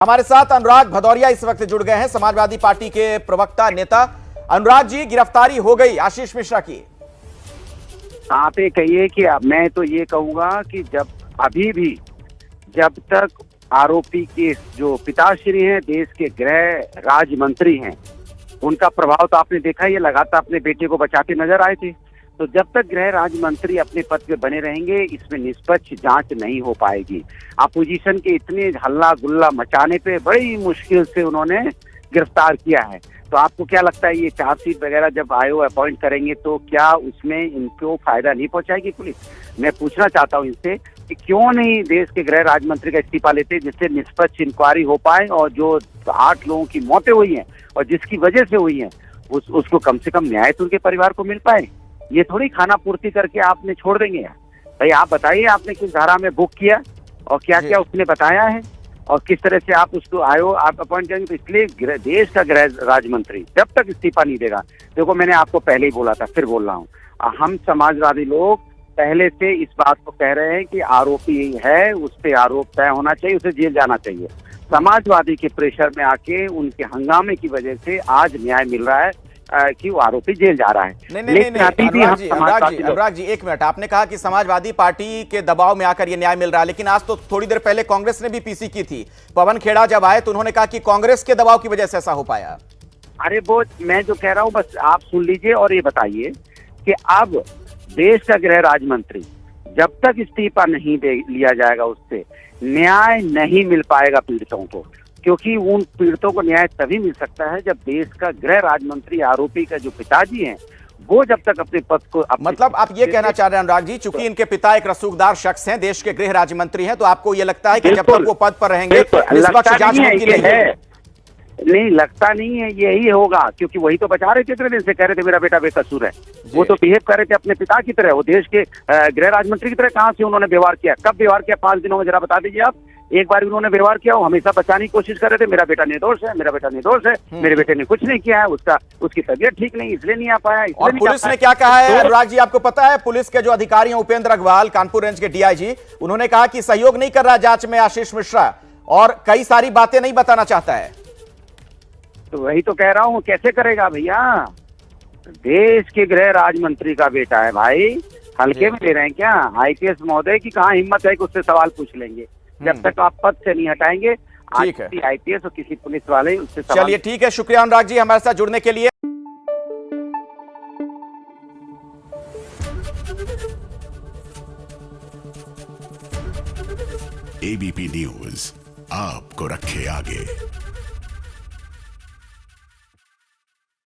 हमारे साथ अनुराग भदौरिया इस वक्त जुड़ गए हैं, समाजवादी पार्टी के प्रवक्ता नेता। अनुराग जी, गिरफ्तारी हो गई आशीष मिश्रा की। आप ये कहिए कि मैं तो ये कहूंगा कि जब तक आरोपी के जो पिताश्री हैं, देश के गृह राज्य मंत्री हैं, उनका प्रभाव तो आपने देखा, ये लगातार अपने बेटे को बचाते नजर आए थे। तो जब तक गृह राज्य मंत्री अपने पद पे बने रहेंगे, इसमें निष्पक्ष जांच नहीं हो पाएगी। अपोजिशन के इतने हल्ला गुल्ला मचाने पे बड़ी मुश्किल से उन्होंने गिरफ्तार किया है। तो आपको क्या लगता है, ये चार्जशीट वगैरह जब आयोग अपॉइंट करेंगे तो क्या उसमें इनको फायदा नहीं पहुंचाएगी पुलिस? मैं पूछना चाहता हूं इनसे कि क्यों नहीं देश के गृह राज्य मंत्री का इस्तीफा लेते, जिससे निष्पक्ष इंक्वायरी हो पाए और जो 8 लोगों की मौतें हुई हैं और जिसकी वजह से हुई हैं उसको कम से कम न्याय तो उनके परिवार को मिल पाए। ये थोड़ी खाना पूर्ति करके आपने छोड़ देंगे यार। भाई आप बताइए, आपने किस धारा में बुक किया और क्या क्या उसने बताया है और किस तरह से आप उसको आप अपॉइंट करेंगे। तो इसलिए देश का गृह राज्य मंत्री जब तक इस्तीफा नहीं देगा, देखो मैंने आपको पहले ही बोला था, फिर बोल रहा हूँ, हम समाजवादी लोग पहले से इस बात को कह रहे हैं कि आरोपी है, उस पर आरोप तय होना चाहिए, उसे जेल जाना चाहिए। समाजवादी के प्रेशर में आके उनके हंगामे की वजह से आज न्याय मिल रहा है कि वो आरोपी जेल जा रहा है। अनुराग जी, एक मिनट। आपने कहा कि समाजवादी पार्टी के दबाव में आकर ये न्याय मिल रहा है, लेकिन आज तो थोड़ी देर पहले कांग्रेस ने भी पीसी की थी। पवन खेड़ा जब आए तो उन्होंने कहा कि कांग्रेस के दबाव की वजह से ऐसा हो पाया। अरे वो मैं जो कह रहा हूँ, बस आप सुन लीजिए और ये बताइए कि अब देश का गृह राज्य मंत्री जब तक इस्तीफा नहीं लिया जाएगा, उससे न्याय नहीं मिल पाएगा पीड़ितों को। क्योंकि उन पीड़ितों को न्याय तभी मिल सकता है जब देश का गृह राज्य मंत्री, आरोपी का जो पिताजी हैं, वो जब तक अपने पद को मतलब आप ये कहना चाह रहे हैं अनुराग जी, चूंकि इनके पिता एक रसूखदार शख्स हैं, देश के गृह राज्य मंत्री हैं, तो आपको ये लगता है कि जब तक वो पद पर रहेंगे निष्पक्ष जांच मुमकिन नहीं है? नहीं, लगता नहीं है, यही होगा। क्योंकि वही तो बचा रहे थे, इतने दिन से कह रहे थे मेरा बेटा बेकसूर है। वो तो बिहेव कर रहे थे अपने पिता की तरह, वो देश के गृह राज्य मंत्री की तरह। कहां से उन्होंने व्यवहार किया, कब व्यवहार किया? 5 दिनों में जरा बता दीजिए आप। एक बार उन्होंने व्यवहार किया, वो हमेशा बचाने की कोशिश कर रहे थे, मेरा बेटा निर्दोष है, मेरा बेटा निर्दोष है, मेरे बेटे ने कुछ नहीं किया है, उसकी तबीयत ठीक नहीं, इसलिए नहीं आ पाया। और पुलिस ने क्या कहा है अनुराग जी, आपको पता है? पुलिस के जो अधिकारी हैं, उपेंद्र अग्रवाल, कानपुर रेंज के डीआईजी, उन्होंने कहा कि सहयोग नहीं कर रहा जांच में आशीष मिश्रा और कई सारी बातें नहीं बताना चाहता है। तो वही तो कह रहा हूँ, कैसे करेगा भैया? देश के गृह राज्य मंत्री का बेटा है भाई, हल्के में ले रहे हैं क्या? आईपीएस महोदय की कहाँ हिम्मत है कि उससे सवाल पूछ लेंगे? जब तक आप पद से नहीं हटाएंगे, किसी आईपीएस और किसी पुलिस वाले उससे सवाल। चलिए ठीक है, शुक्रिया अनुराग जी हमारे साथ जुड़ने के लिए। एबीपी न्यूज आपको रखे आगे।